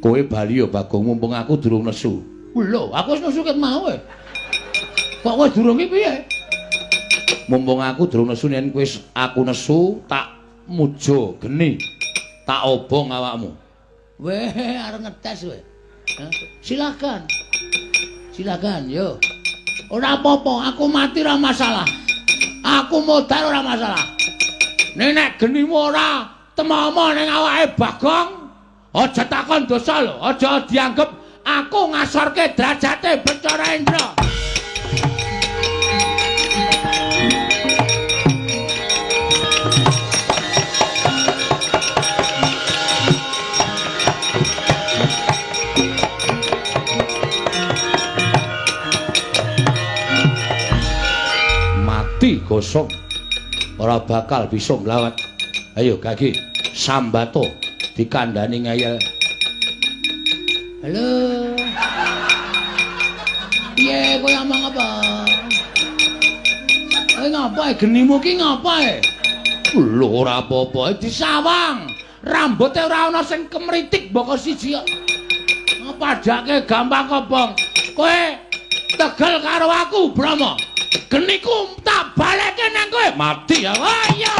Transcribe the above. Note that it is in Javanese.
Kowe bali ya Bagong mumpung aku durung nesu. Lho, aku wis nesu ket mau. Kok kowe durung iki piye? Mumpung aku durung nesu yen kowe aku nesu tak muja geni. Tak obong awakmu. Weh, arep ngetes kowe. Silakan. Silakan, yo. Ora apa-apa, aku mati ora masalah. Aku modal ora masalah. Nek genimu ora temama ning awake Bagong, aja takon dosa lho, aja dianggep aku ngasorke derajate Bathara Indra. Mati gosong. Ora bakal bisa nglawat. Ayo Gagi, sambato dikandani ngeyel. Halo. Piye kowe ngomong apa? Kowe ngapae genimu ki ngapae? Lho ora apa-apa disawang. Rambuté ora ana sing kemritik mboko siji kok. Ngepadake gampang kobong. Kowe tegel karo aku, Brama. Geniku tak baleke nang kowe. Mati ya. Ayo.